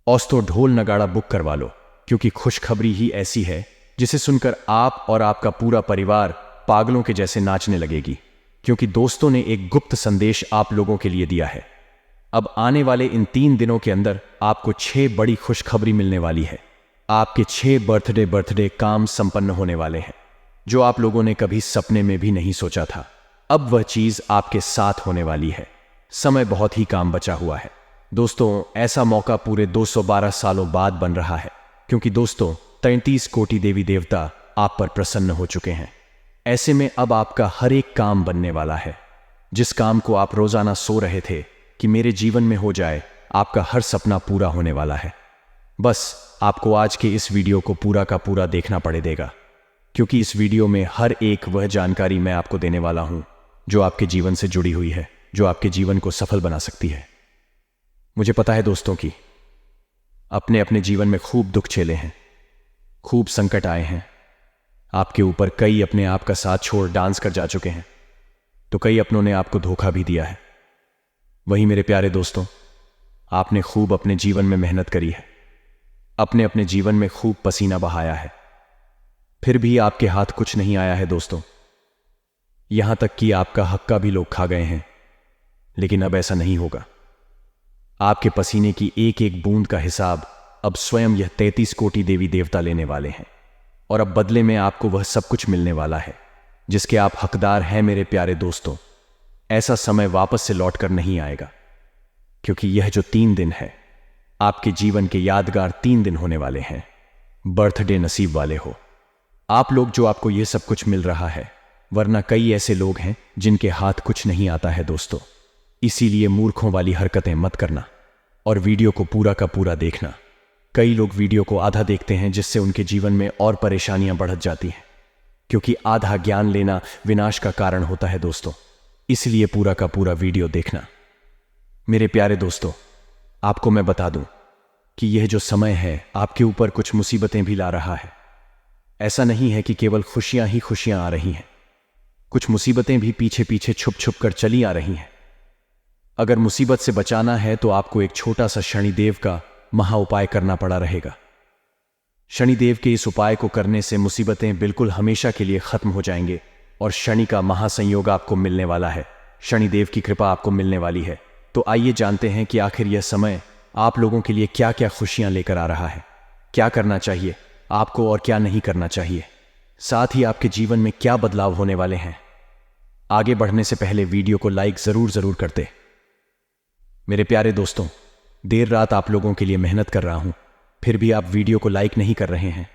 औस तो ढोल नगाड़ा बुक करवा लो, क्योंकि खुशखबरी ही ऐसी है जिसे सुनकर आप और आपका पूरा परिवार पागलों के जैसे नाचने लगेगी। क्योंकि दोस्तों ने एक गुप्त संदेश आप लोगों के लिए दिया है। अब आने वाले इन 3 दिनों के अंदर आपको 6 बड़ी खुशखबरी मिलने वाली है। आपके 6 बर्थडे काम संपन्न होने वाले हैं, जो आप लोगों ने कभी सपने में भी नहीं सोचा था। अब वह चीज आपके साथ होने वाली है। समय बहुत ही काम बचा हुआ है दोस्तों। ऐसा मौका पूरे 212 सालों बाद बन रहा है, क्योंकि दोस्तों 33 कोटि देवी देवता आप पर प्रसन्न हो चुके हैं। ऐसे में अब आपका हर एक काम बनने वाला है। जिस काम को आप रोजाना सो रहे थे कि मेरे जीवन में हो जाए, आपका हर सपना पूरा होने वाला है। बस आपको आज के इस वीडियो को पूरा का पूरा देखना पड़ेगा, क्योंकि इस वीडियो में हर एक वह जानकारी मैं आपको देने वाला हूं जो आपके जीवन से जुड़ी हुई है, जो आपके जीवन को सफल बना सकती है। मुझे पता है दोस्तों कि अपने अपने जीवन में खूब दुख झेले हैं, खूब संकट आए हैं। आपके ऊपर कई अपने आप का साथ छोड़ डांस कर जा चुके हैं, तो कई अपनों ने आपको धोखा भी दिया है। वही मेरे प्यारे दोस्तों, आपने खूब अपने जीवन में मेहनत करी है, अपने अपने जीवन में खूब पसीना बहाया है, फिर भी आपके हाथ कुछ नहीं आया है दोस्तों। यहां तक कि आपका हक्का भी लोग खा गए हैं। लेकिन अब ऐसा नहीं होगा। आपके पसीने की एक एक बूंद का हिसाब अब स्वयं यह 33 कोटि देवी देवता लेने वाले हैं, और अब बदले में आपको वह सब कुछ मिलने वाला है जिसके आप हकदार हैं मेरे प्यारे दोस्तों। ऐसा समय वापस से लौटकर नहीं आएगा, क्योंकि यह जो 3 दिन है आपके जीवन के यादगार 3 दिन होने वाले हैं। बर्थडे नसीब वाले हो आप लोग, जो आपको यह सब कुछ मिल रहा है, वरना कई ऐसे लोग हैं जिनके हाथ कुछ नहीं आता है दोस्तों। इसीलिए मूर्खों वाली हरकतें मत करना और वीडियो को पूरा का पूरा देखना। कई लोग वीडियो को आधा देखते हैं, जिससे उनके जीवन में और परेशानियां बढ़ जाती हैं, क्योंकि आधा ज्ञान लेना विनाश का कारण होता है दोस्तों। इसलिए पूरा का पूरा वीडियो देखना। मेरे प्यारे दोस्तों, आपको मैं बता दूं कि यह जो समय है आपके ऊपर कुछ मुसीबतें भी ला रहा है। ऐसा नहीं है कि केवल खुशियां ही खुशियां आ रही हैं, कुछ मुसीबतें भी पीछे पीछे छुप छुप कर चली आ रही हैं। अगर मुसीबत से बचाना है तो आपको एक छोटा सा शनिदेव का महा उपाय करना पड़ा रहेगा। शनिदेव के इस उपाय को करने से मुसीबतें बिल्कुल हमेशा के लिए खत्म हो जाएंगे और शनि का महासंयोग आपको मिलने वाला है। शनिदेव की कृपा आपको मिलने वाली है। तो आइए जानते हैं कि आखिर यह समय आप लोगों के लिए क्या क्या खुशियां लेकर आ रहा है, क्या करना चाहिए आपको और क्या नहीं करना चाहिए, साथ ही आपके जीवन में क्या बदलाव होने वाले हैं। आगे बढ़ने से पहले वीडियो को लाइक जरूर करते। मेरे प्यारे दोस्तों, देर रात आप लोगों के लिए मेहनत कर रहा हूं, फिर भी आप वीडियो को लाइक नहीं कर रहे हैं।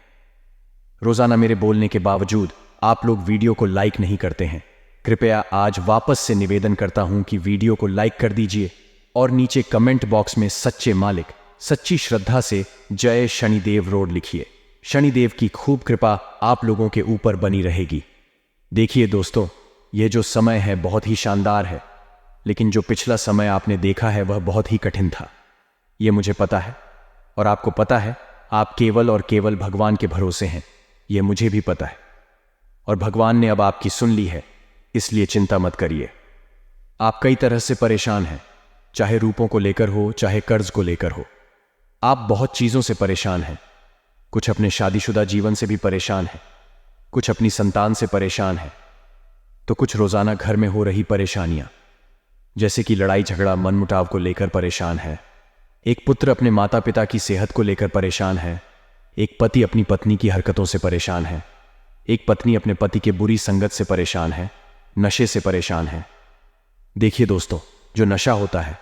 रोजाना मेरे बोलने के बावजूद आप लोग वीडियो को लाइक नहीं करते हैं। कृपया आज वापस से निवेदन करता हूं कि वीडियो को लाइक कर दीजिए और नीचे कमेंट बॉक्स में सच्चे मालिक, सच्ची श्रद्धा से जय शनिदेव रोड लिखिए। शनिदेव की खूब कृपा आप लोगों के ऊपर बनी रहेगी। देखिए दोस्तों, यह जो समय है बहुत ही शानदार है, लेकिन जो पिछला समय आपने देखा है वह बहुत ही कठिन था। यह मुझे पता है, और आपको पता है आप केवल और केवल भगवान के भरोसे हैं। यह मुझे भी पता है, और भगवान ने अब आपकी सुन ली है, इसलिए चिंता मत करिए। आप कई तरह से परेशान हैं, चाहे रूपों को लेकर हो, चाहे कर्ज को लेकर हो। आप बहुत चीजों से परेशान हैं। कुछ अपने शादीशुदा जीवन से भी परेशान हैं, कुछ अपनी संतान से परेशान हैं, तो कुछ रोजाना घर में हो रही परेशानियां, जैसे कि लड़ाई झगड़ा मनमुटाव को लेकर परेशान है। एक पुत्र अपने माता पिता की सेहत को लेकर परेशान है। एक पति अपनी पत्नी की हरकतों से परेशान है। एक पत्नी अपने पति के बुरी संगत से परेशान है, नशे से परेशान है। देखिए दोस्तों, जो नशा होता है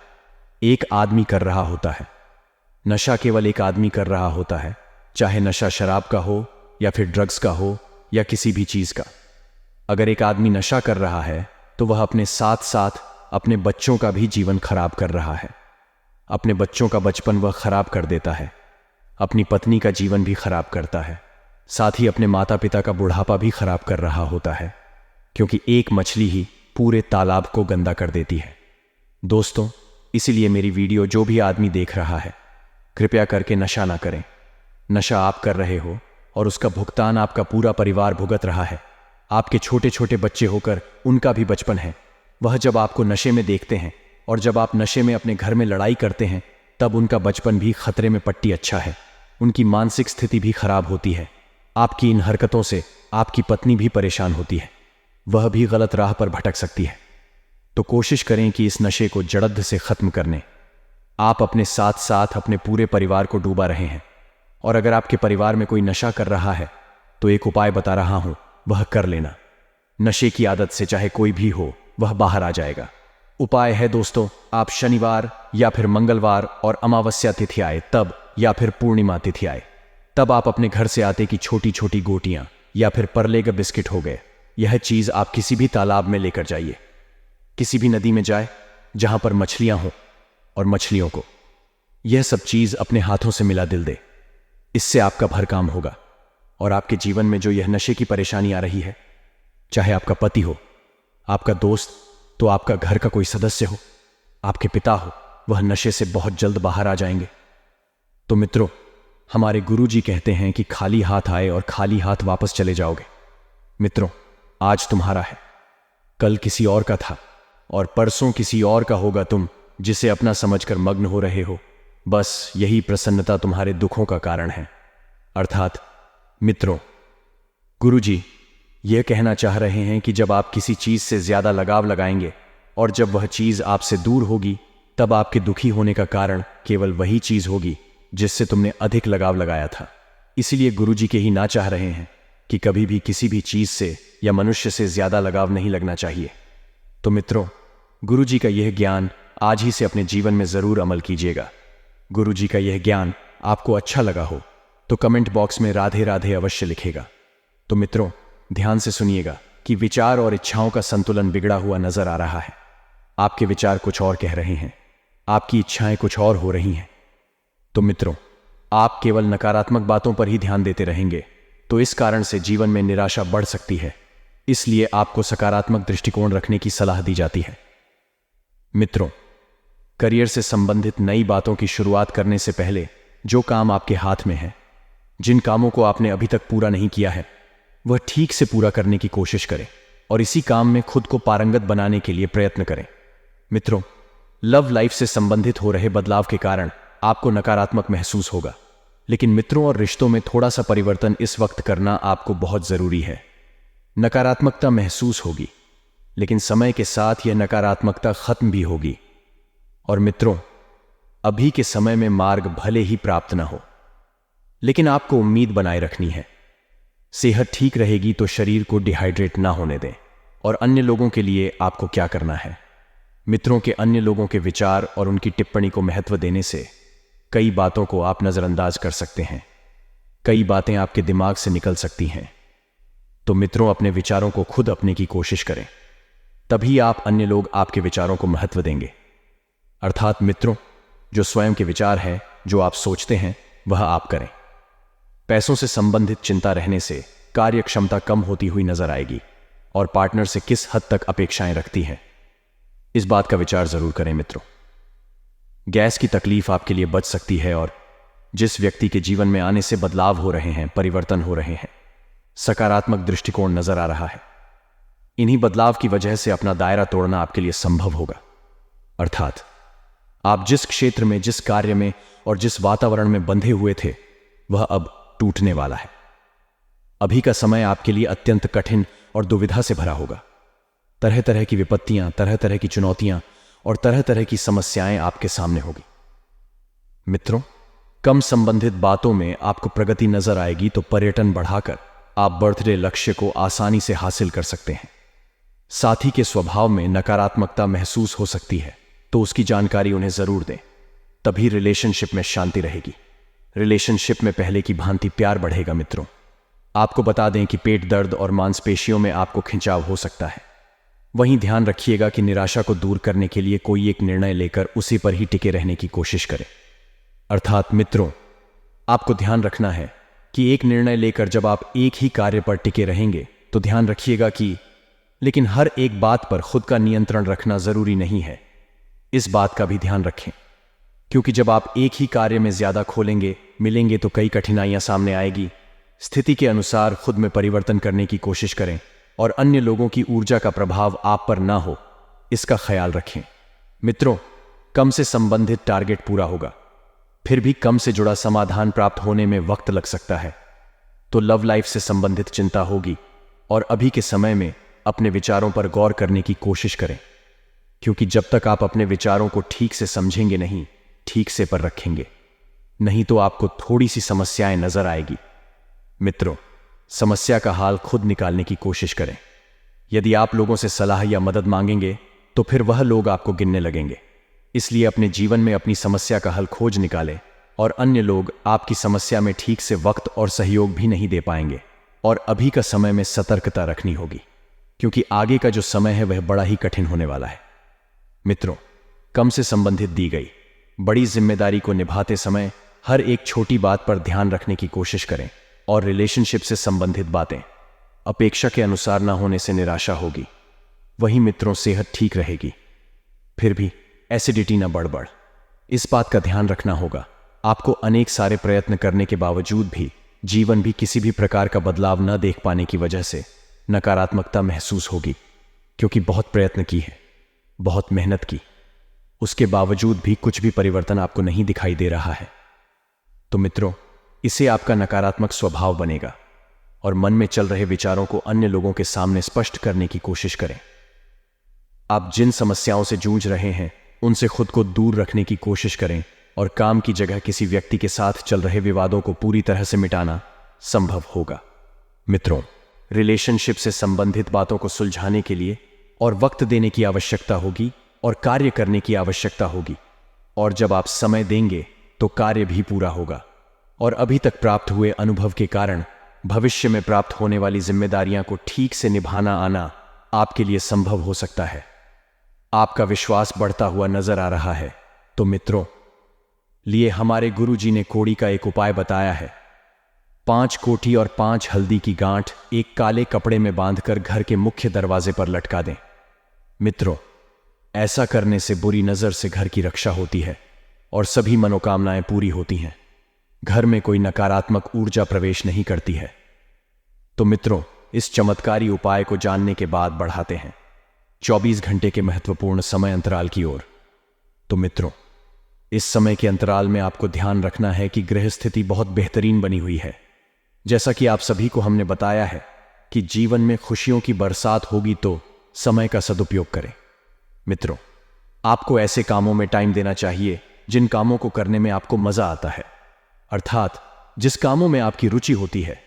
एक आदमी कर रहा होता है। नशा केवल एक आदमी कर रहा होता है, चाहे नशा शराब का हो या फिर ड्रग्स का हो या किसी भी चीज का। अगर एक आदमी नशा कर रहा है तो वह अपने साथ साथ अपने बच्चों का भी जीवन खराब कर रहा है। अपने बच्चों का बचपन वह खराब कर देता है, अपनी पत्नी का जीवन भी खराब करता है, साथ ही अपने माता पिता का बुढ़ापा भी खराब कर रहा होता है, क्योंकि एक मछली ही पूरे तालाब को गंदा कर देती है। दोस्तों, इसीलिए मेरी वीडियो जो भी आदमी देख रहा है, कृपया करके नशा ना करें। नशा आप कर रहे हो और उसका भुगतान आपका पूरा परिवार भुगत रहा है। आपके छोटे छोटे बच्चे होकर उनका भी बचपन है। वह जब आपको नशे में देखते हैं और जब आप नशे में अपने घर में लड़ाई करते हैं, तब उनका बचपन भी खतरे में पट्टी अच्छा है, उनकी मानसिक स्थिति भी खराब होती है। आपकी इन हरकतों से आपकी पत्नी भी परेशान होती है, वह भी गलत राह पर भटक सकती है। तो कोशिश करें कि इस नशे को जड़द से खत्म करने आप अपने साथ साथ अपने पूरे परिवार को डूबा रहे हैं। और अगर आपके परिवार में कोई नशा कर रहा है तो एक उपाय बता रहा हूं, वह कर लेना। नशे की आदत से चाहे कोई भी हो वह बाहर आ जाएगा। उपाय है दोस्तों, आप शनिवार या फिर मंगलवार और अमावस्या तिथि आए तब, या फिर पूर्णिमा तिथि आए तब आप अपने घर से आटे की छोटी छोटी गोटियां या फिर परले का बिस्किट हो गए, यह चीज आप किसी भी तालाब में लेकर जाइए, किसी भी नदी में जाए जहां पर मछलियां हो, और मछलियों को यह सब चीज अपने हाथों से मिला दिल दे। इससे आपका भर काम होगा और आपके जीवन में जो यह नशे की परेशानी आ रही है, चाहे आपका पति हो, आपका दोस्त, तो आपका घर का कोई सदस्य हो, आपके पिता हो, वह नशे से बहुत जल्द बाहर आ जाएंगे। तो मित्रों, हमारे गुरुजी कहते हैं कि खाली हाथ आए और खाली हाथ वापस चले जाओगे। मित्रों, आज तुम्हारा है, कल किसी और का था और परसों किसी और का होगा। तुम जिसे अपना समझकर मग्न हो रहे हो, बस यही प्रसन्नता तुम्हारे दुखों का कारण है। अर्थात मित्रों, गुरुजी यह कहना चाह रहे हैं कि जब आप किसी चीज से ज्यादा लगाव लगाएंगे और जब वह चीज आपसे दूर होगी, तब आपके दुखी होने का कारण केवल वही चीज होगी जिससे तुमने अधिक लगाव लगाया था। इसीलिए गुरुजी के ही ना चाह रहे हैं कि कभी भी किसी भी चीज से या मनुष्य से ज्यादा लगाव नहीं लगना चाहिए। तो मित्रों, गुरुजी का यह ज्ञान आज ही से अपने जीवन में जरूर अमल कीजिएगा। गुरुजी का यह ज्ञान आपको अच्छा लगा हो तो कमेंट बॉक्स में राधे राधे अवश्य लिखेगा। तो मित्रों, ध्यान से सुनिएगा कि विचार और इच्छाओं का संतुलन बिगड़ा हुआ नजर आ रहा है। आपके विचार कुछ और कह रहे हैं, आपकी इच्छाएं कुछ और हो रही हैं। तो मित्रों, आप केवल नकारात्मक बातों पर ही ध्यान देते रहेंगे तो इस कारण से जीवन में निराशा बढ़ सकती है। इसलिए आपको सकारात्मक दृष्टिकोण रखने की सलाह दी जाती है। मित्रों, करियर से संबंधित नई बातों की शुरुआत करने से पहले जो काम आपके हाथ में है, जिन कामों को आपने अभी तक पूरा नहीं किया है, वह ठीक से पूरा करने की कोशिश करें और इसी काम में खुद को पारंगत बनाने के लिए प्रयत्न करें। मित्रों, लव लाइफ से संबंधित हो रहे बदलाव के कारण आपको नकारात्मक महसूस होगा, लेकिन मित्रों और रिश्तों में थोड़ा सा परिवर्तन इस वक्त करना आपको बहुत जरूरी है। नकारात्मकता महसूस होगी, लेकिन समय के साथ यह नकारात्मकता खत्म भी होगी। और मित्रों, अभी के समय में मार्ग भले ही प्राप्त न हो, लेकिन आपको उम्मीद बनाए रखनी है। सेहत ठीक रहेगी तो शरीर को डिहाइड्रेट ना होने दें। और अन्य लोगों के लिए आपको क्या करना है? मित्रों के अन्य लोगों के विचार और उनकी टिप्पणी को महत्व देने से कई बातों को आप नजरअंदाज कर सकते हैं। कई बातें आपके दिमाग से निकल सकती हैं। तो मित्रों, अपने विचारों को खुद अपने की कोशिश करें, तभी आप अन्य लोग आपके विचारों को महत्व देंगे। अर्थात मित्रों, जो स्वयं के विचार है, जो आप सोचते हैं, वह आप करें। पैसों से संबंधित चिंता रहने से कार्य क्षमता कम होती हुई नजर आएगी और पार्टनर से किस हद तक अपेक्षाएं रखती हैं, इस बात का विचार जरूर करें। मित्रों, गैस की तकलीफ आपके लिए बच सकती है और जिस व्यक्ति के जीवन में आने से बदलाव हो रहे हैं, परिवर्तन हो रहे हैं, सकारात्मक दृष्टिकोण नजर आ रहा है, इन्हीं बदलाव की वजह से अपना दायरा तोड़ना आपके लिए संभव होगा। अर्थात आप जिस क्षेत्र में, जिस कार्य में और जिस वातावरण में बंधे हुए थे, वह अब टूटने वाला है। अभी का समय आपके लिए अत्यंत कठिन और दुविधा से भरा होगा। तरह तरह की विपत्तियां, तरह तरह की चुनौतियां और तरह तरह की समस्याएं आपके सामने होगी। मित्रों, कम संबंधित बातों में आपको प्रगति नजर आएगी तो पर्यटन बढ़ाकर आप बर्थडे लक्ष्य को आसानी से हासिल कर सकते हैं। साथी के स्वभाव में नकारात्मकता महसूस हो सकती है तो उसकी जानकारी उन्हें जरूर दें, तभी रिलेशनशिप में शांति रहेगी। रिलेशनशिप में पहले की भांति प्यार बढ़ेगा। मित्रों, आपको बता दें कि पेट दर्द और मांसपेशियों में आपको खिंचाव हो सकता है। वहीं ध्यान रखिएगा कि निराशा को दूर करने के लिए कोई एक निर्णय लेकर उसी पर ही टिके रहने की कोशिश करें। अर्थात मित्रों, आपको ध्यान रखना है कि एक निर्णय लेकर जब आप एक ही कार्य पर टिके रहेंगे तो ध्यान रखिएगा कि लेकिन हर एक बात पर खुद का नियंत्रण रखना जरूरी नहीं है। इस बात का भी ध्यान रखें, क्योंकि जब आप एक ही कार्य में ज्यादा खोलेंगे मिलेंगे तो कई कठिनाइयां सामने आएगी। स्थिति के अनुसार खुद में परिवर्तन करने की कोशिश करें और अन्य लोगों की ऊर्जा का प्रभाव आप पर ना हो, इसका ख्याल रखें। मित्रों, कम से संबंधित टारगेट पूरा होगा फिर भी कम से जुड़ा समाधान प्राप्त होने में वक्त लग सकता है। तो लव लाइफ से संबंधित चिंता होगी और अभी के समय में अपने विचारों पर गौर करने की कोशिश करें, क्योंकि जब तक आप अपने विचारों को ठीक से समझेंगे नहीं, ठीक से पर रखेंगे नहीं, तो आपको थोड़ी सी समस्याएं नजर आएगी। मित्रों, समस्या का हाल खुद निकालने की कोशिश करें। यदि आप लोगों से सलाह या मदद मांगेंगे तो फिर वह लोग आपको गिनने लगेंगे। इसलिए अपने जीवन में अपनी समस्या का हल खोज निकालें, और अन्य लोग आपकी समस्या में ठीक से वक्त और सहयोग भी नहीं दे पाएंगे। और अभी का समय में सतर्कता रखनी होगी, क्योंकि आगे का जो समय है वह बड़ा ही कठिन होने वाला है। मित्रों, कम से संबंधित दी गई बड़ी जिम्मेदारी को निभाते समय हर एक छोटी बात पर ध्यान रखने की कोशिश करें, और रिलेशनशिप से संबंधित बातें अपेक्षा के अनुसार ना होने से निराशा होगी। वहीं मित्रों, सेहत ठीक रहेगी, फिर भी एसिडिटी ना बढ़। इस बात का ध्यान रखना होगा। आपको अनेक सारे प्रयत्न करने के बावजूद भी जीवन भी किसी भी प्रकार का बदलाव न देख पाने की वजह से नकारात्मकता महसूस होगी, क्योंकि बहुत प्रयत्न की है, बहुत मेहनत की, उसके बावजूद भी कुछ भी परिवर्तन आपको नहीं दिखाई दे रहा है। तो मित्रों, इसे आपका नकारात्मक स्वभाव बनेगा, और मन में चल रहे विचारों को अन्य लोगों के सामने स्पष्ट करने की कोशिश करें। आप जिन समस्याओं से जूझ रहे हैं उनसे खुद को दूर रखने की कोशिश करें, और काम की जगह किसी व्यक्ति के साथ चल रहे विवादों को पूरी तरह से मिटाना संभव होगा। मित्रों, रिलेशनशिप से संबंधित बातों को सुलझाने के लिए और वक्त देने की आवश्यकता होगी, और कार्य करने की आवश्यकता होगी। और जब आप समय देंगे तो कार्य भी पूरा होगा, और अभी तक प्राप्त हुए अनुभव के कारण भविष्य में प्राप्त होने वाली जिम्मेदारियां को ठीक से निभाना आना आपके लिए संभव हो सकता है। आपका विश्वास बढ़ता हुआ नजर आ रहा है। तो मित्रों, लिए हमारे गुरुजी ने कोड़ी का एक उपाय बताया है। 5 कोठी और 5 हल्दी की गांठ एक काले कपड़े में बांधकर घर के मुख्य दरवाजे पर लटका दें। मित्रों, ऐसा करने से बुरी नजर से घर की रक्षा होती है और सभी मनोकामनाएं पूरी होती हैं। घर में कोई नकारात्मक ऊर्जा प्रवेश नहीं करती है। तो मित्रों, इस चमत्कारी उपाय को जानने के बाद बढ़ाते हैं 24 घंटे के महत्वपूर्ण समय अंतराल की ओर। तो मित्रों, इस समय के अंतराल में आपको ध्यान रखना है कि गृह स्थिति बहुत बेहतरीन बनी हुई है। जैसा कि आप सभी को हमने बताया है कि जीवन में खुशियों की बरसात होगी, तो समय का सदुपयोग करें। मित्रों, आपको ऐसे कामों में टाइम देना चाहिए जिन कामों को करने में आपको मजा आता है, अर्थात जिस कामों में आपकी रुचि होती है।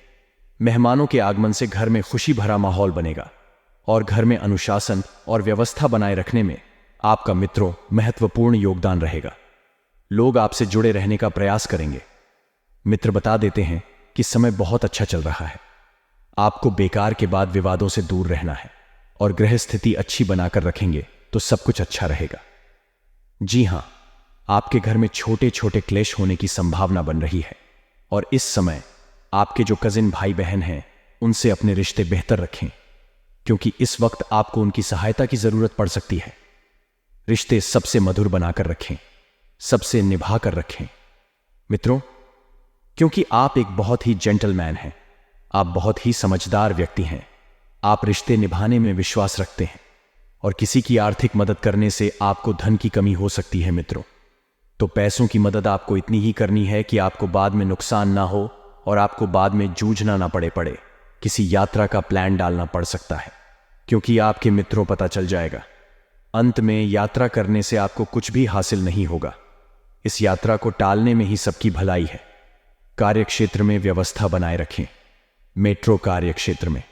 मेहमानों के आगमन से घर में खुशी भरा माहौल बनेगा, और घर में अनुशासन और व्यवस्था बनाए रखने में आपका मित्रों महत्वपूर्ण योगदान रहेगा। लोग आपसे जुड़े रहने का प्रयास करेंगे। मित्र बता देते हैं कि समय बहुत अच्छा चल रहा है। आपको बेकार के बाद विवादों से दूर रहना है, और गृह स्थिति अच्छी बनाकर रखेंगे तो सब कुछ अच्छा रहेगा। जी हां, आपके घर में छोटे छोटे क्लेश होने की संभावना बन रही है, और इस समय आपके जो कजिन भाई बहन हैं उनसे अपने रिश्ते बेहतर रखें, क्योंकि इस वक्त आपको उनकी सहायता की जरूरत पड़ सकती है। रिश्ते सबसे मधुर बनाकर रखें, सबसे निभा कर रखें मित्रों, क्योंकि आप एक बहुत ही जेंटलमैन हैं। आप बहुत ही समझदार व्यक्ति हैं। आप रिश्ते निभाने में विश्वास रखते हैं, और किसी की आर्थिक मदद करने से आपको धन की कमी हो सकती है। मित्रों, तो पैसों की मदद आपको इतनी ही करनी है कि आपको बाद में नुकसान ना हो, और आपको बाद में जूझना ना पड़े। किसी यात्रा का प्लान डालना पड़ सकता है, क्योंकि आपके मित्रों पता चल जाएगा। अंत में यात्रा करने से आपको कुछ भी हासिल नहीं होगा। इस यात्रा को टालने में ही सबकी भलाई है। कार्यक्षेत्र में व्यवस्था बनाए रखें। मेट्रो कार्यक्षेत्र में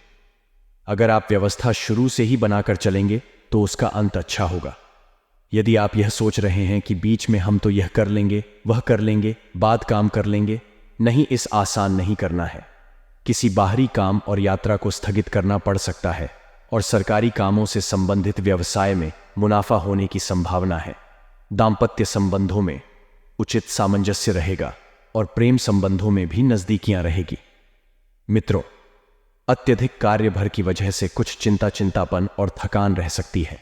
अगर आप व्यवस्था शुरू से ही बनाकर चलेंगे तो उसका अंत अच्छा होगा। यदि आप यह सोच रहे हैं कि बीच में हम तो यह कर लेंगे, वह कर लेंगे, बाद काम कर लेंगे, नहीं, इस आसान नहीं करना है। किसी बाहरी काम और यात्रा को स्थगित करना पड़ सकता है, और सरकारी कामों से संबंधित व्यवसाय में मुनाफा होने की संभावना है। दाम्पत्य संबंधों में उचित सामंजस्य रहेगा, और प्रेम संबंधों में भी नजदीकियां रहेगी। मित्रों, अत्यधिक कार्यभार की वजह से कुछ चिंतापन और थकान रह सकती है,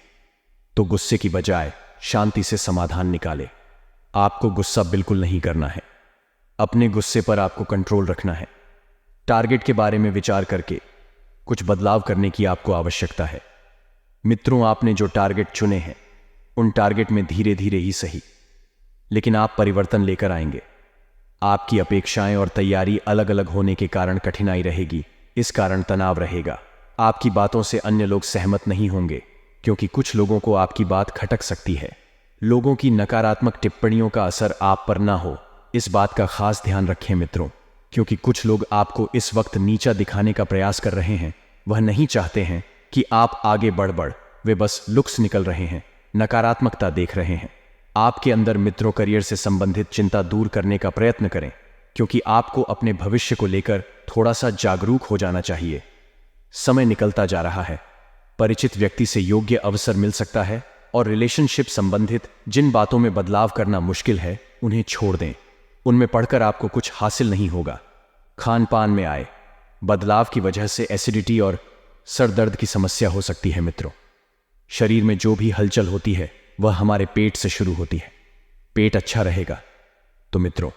तो गुस्से की बजाय शांति से समाधान निकाले। आपको गुस्सा बिल्कुल नहीं करना है। अपने गुस्से पर आपको कंट्रोल रखना है। टारगेट के बारे में विचार करके कुछ बदलाव करने की आपको आवश्यकता है। मित्रों, आपने जो टारगेट चुने हैं उन टारगेट में धीरे धीरे ही सही, लेकिन आप परिवर्तन लेकर आएंगे। आपकी अपेक्षाएं और तैयारी अलग अलग होने के कारण कठिनाई रहेगी। इस कारण तनाव रहेगा। आपकी बातों से अन्य लोग सहमत नहीं होंगे, क्योंकि कुछ लोगों को आपकी बात खटक सकती है। लोगों की नकारात्मक टिप्पणियों का असर आप पर ना हो, इस बात का खास ध्यान रखें मित्रों, क्योंकि कुछ लोग आपको इस वक्त नीचा दिखाने का प्रयास कर रहे हैं। वह नहीं चाहते हैं कि आप आगे बढ़, वे बस लुक्स निकल रहे हैं, नकारात्मकता देख रहे हैं। आपके अंदर मित्रों करियर से संबंधित चिंता दूर करने का प्रयत्न करें, क्योंकि आपको अपने भविष्य को लेकर थोड़ा सा जागरूक हो जाना चाहिए। समय निकलता जा रहा है, परिचित व्यक्ति से योग्य अवसर मिल सकता है और रिलेशनशिप संबंधित जिन बातों में बदलाव करना मुश्किल है उन्हें छोड़ दें। उनमें पढ़कर आपको कुछ हासिल नहीं होगा। खान पान में आए बदलाव की वजह से एसिडिटी और सर दर्द की समस्या हो सकती है मित्रों। शरीर में जो भी हलचल होती है वह हमारे पेट से शुरू होती है। पेट अच्छा रहेगा तो मित्रों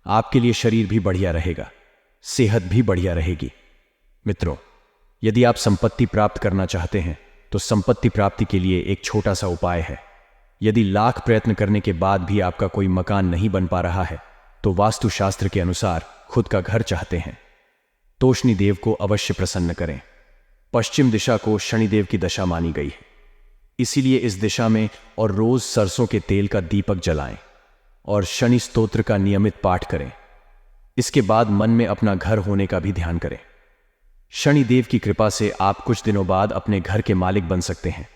आपके लिए शरीर भी बढ़िया रहेगा, सेहत भी बढ़िया रहेगी। मित्रों, यदि आप संपत्ति प्राप्त करना चाहते हैं तो संपत्ति प्राप्ति के लिए एक छोटा सा उपाय है। यदि लाख प्रयत्न करने के बाद भी आपका कोई मकान नहीं बन पा रहा है तो वास्तुशास्त्र के अनुसार खुद का घर चाहते हैं तो शनिदेव को अवश्य प्रसन्न करें। पश्चिम दिशा को शनिदेव की दशा मानी गई है, इसीलिए इस दिशा में और रोज सरसों के तेल का दीपक जलाएं और शनि स्तोत्र का नियमित पाठ करें। इसके बाद मन में अपना घर होने का भी ध्यान करें। शनिदेव की कृपा से आप कुछ दिनों बाद अपने घर के मालिक बन सकते हैं।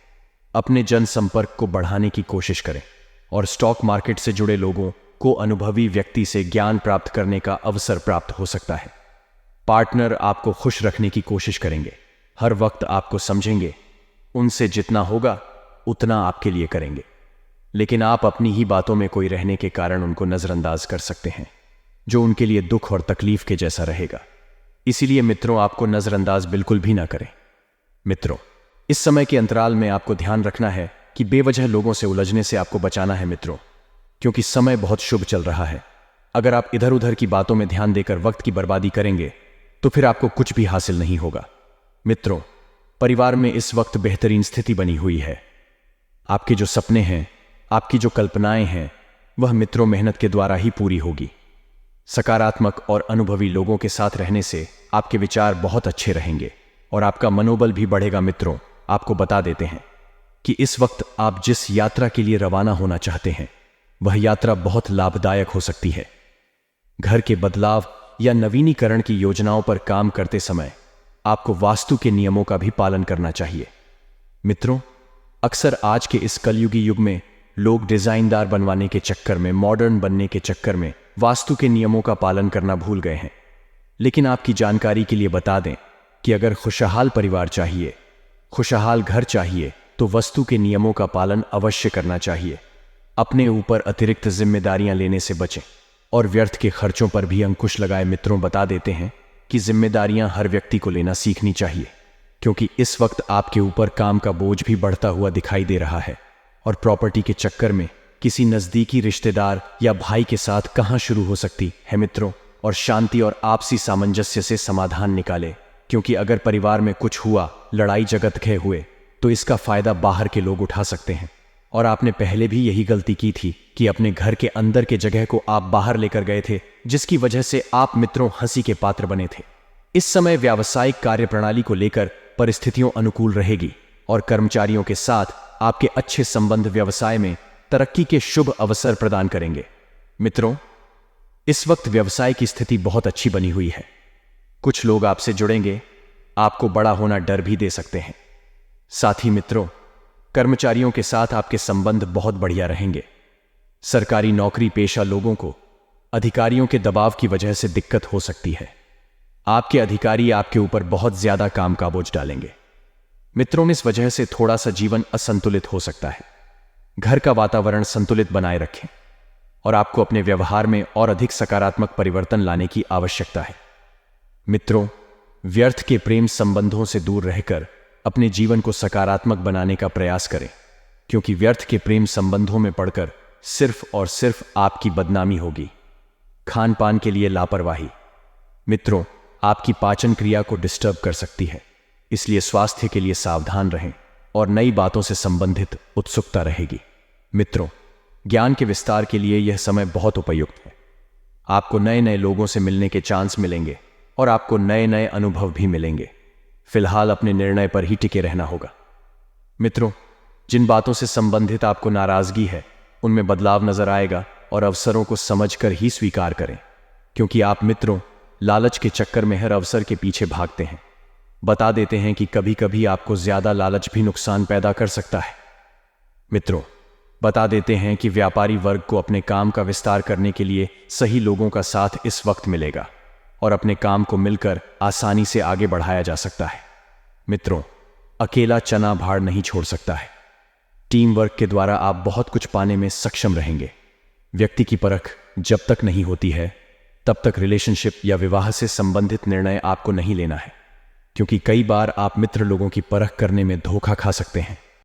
अपने जनसंपर्क को बढ़ाने की कोशिश करें और स्टॉक मार्केट से जुड़े लोगों को अनुभवी व्यक्ति से ज्ञान प्राप्त करने का अवसर प्राप्त हो सकता है। पार्टनर आपको खुश रखने की कोशिश करेंगे, हर वक्त आपको समझेंगे, उनसे जितना होगा उतना आपके लिए करेंगे, लेकिन आप अपनी ही बातों में कोई रहने के कारण उनको नजरअंदाज कर सकते हैं, जो उनके लिए दुख और तकलीफ के जैसा रहेगा। इसीलिए मित्रों आपको नजरअंदाज बिल्कुल भी ना करें। मित्रों, इस समय के अंतराल में आपको ध्यान रखना है कि बेवजह लोगों से उलझने से आपको बचाना है मित्रों, क्योंकि समय बहुत शुभ चल रहा है। अगर आप इधर उधर की बातों में ध्यान देकर वक्त की बर्बादी करेंगे तो फिर आपको कुछ भी हासिल नहीं होगा। मित्रों, परिवार में इस वक्त बेहतरीन स्थिति बनी हुई है। आपके जो सपने हैं, आपकी जो कल्पनाएं हैं, वह मित्रों मेहनत के द्वारा ही पूरी होगी। सकारात्मक और अनुभवी लोगों के साथ रहने से आपके विचार बहुत अच्छे रहेंगे और आपका मनोबल भी बढ़ेगा। मित्रों, आपको बता देते हैं कि इस वक्त आप जिस यात्रा के लिए रवाना होना चाहते हैं वह यात्रा बहुत लाभदायक हो सकती है। घर के बदलाव या नवीनीकरण की योजनाओं पर काम करते समय आपको वास्तु के नियमों का भी पालन करना चाहिए। मित्रों, अक्सर आज के इस कलयुगी युग में लोग डिजाइनदार बनवाने के चक्कर में, मॉडर्न बनने के चक्कर में वास्तु के नियमों का पालन करना भूल गए हैं। लेकिन आपकी जानकारी के लिए बता दें कि अगर खुशहाल परिवार चाहिए, खुशहाल घर चाहिए तो वास्तु के नियमों का पालन अवश्य करना चाहिए। अपने ऊपर अतिरिक्त जिम्मेदारियां लेने से बचें और व्यर्थ के खर्चों पर भी अंकुश लगाए। मित्रों, बता देते हैं कि जिम्मेदारियां हर व्यक्ति को लेना सीखनी चाहिए, क्योंकि इस वक्त आपके ऊपर काम का बोझ भी बढ़ता हुआ दिखाई दे रहा है और प्रॉपर्टी के चक्कर में किसी नजदीकी रिश्तेदार या भाई के साथ कहां शुरू हो सकती है मित्रों। और शांति और आपसी सामंजस्य से समाधान निकाले, क्योंकि अगर परिवार में कुछ हुआ, लड़ाई झगड़े खे हुए, तो इसका फायदा बाहर के लोग उठा सकते हैं। और आपने पहले भी यही गलती की थी कि अपने घर के अंदर के जगह को आप बाहर लेकर गए थे, जिसकी वजह से आप मित्रों हंसी के पात्र बने थे। इस समय व्यावसायिक कार्यप्रणाली को लेकर परिस्थितियों अनुकूल रहेगी और कर्मचारियों के साथ आपके अच्छे संबंध व्यवसाय में तरक्की के शुभ अवसर प्रदान करेंगे। मित्रों, इस वक्त व्यवसाय की स्थिति बहुत अच्छी बनी हुई है। कुछ लोग आपसे जुड़ेंगे, आपको बड़ा होना डर भी दे सकते हैं। साथ ही मित्रों, कर्मचारियों के साथ आपके संबंध बहुत बढ़िया रहेंगे। सरकारी नौकरी पेशा लोगों को अधिकारियों के दबाव की वजह से दिक्कत हो सकती है। आपके अधिकारी आपके ऊपर बहुत ज्यादा काम का बोझ डालेंगे। मित्रों, इस वजह से थोड़ा सा जीवन असंतुलित हो सकता है। घर का वातावरण संतुलित बनाए रखें और आपको अपने व्यवहार में और अधिक सकारात्मक परिवर्तन लाने की आवश्यकता है। मित्रों, व्यर्थ के प्रेम संबंधों से दूर रहकर अपने जीवन को सकारात्मक बनाने का प्रयास करें, क्योंकि व्यर्थ के प्रेम संबंधों में पड़कर सिर्फ और सिर्फ आपकी बदनामी होगी। खान पान के लिए लापरवाही मित्रों आपकी पाचन क्रिया को डिस्टर्ब कर सकती है, इसलिए स्वास्थ्य के लिए सावधान रहें और नई बातों से संबंधित उत्सुकता रहेगी। मित्रों, ज्ञान के विस्तार के लिए यह समय बहुत उपयुक्त है। आपको नए नए लोगों से मिलने के चांस मिलेंगे और आपको नए नए अनुभव भी मिलेंगे। फिलहाल अपने निर्णय पर ही टिके रहना होगा। मित्रों, जिन बातों से संबंधित आपको नाराजगी है उनमें बदलाव नजर आएगा और अवसरों को समझकर ही स्वीकार करें, क्योंकि आप मित्रों लालच के चक्कर में हर अवसर के पीछे भागते हैं। बता देते हैं कि कभी कभी आपको ज्यादा लालच भी नुकसान पैदा कर सकता है। मित्रों, बता देते हैं कि व्यापारी वर्ग को अपने काम का विस्तार करने के लिए सही लोगों का साथ इस वक्त मिलेगा और अपने काम को मिलकर आसानी से आगे बढ़ाया जा सकता है। मित्रों, अकेला चना भाड़ नहीं छोड़ सकता है। टीम वर्क के द्वारा आप बहुत कुछ पाने में सक्षम रहेंगे। व्यक्ति की परख जब तक नहीं होती है तब तक रिलेशनशिप या विवाह से संबंधित निर्णय आपको नहीं लेना है, क्योंकि कई बार आप मित्र लोगों की परख करने में धोखा खा सकते हैं।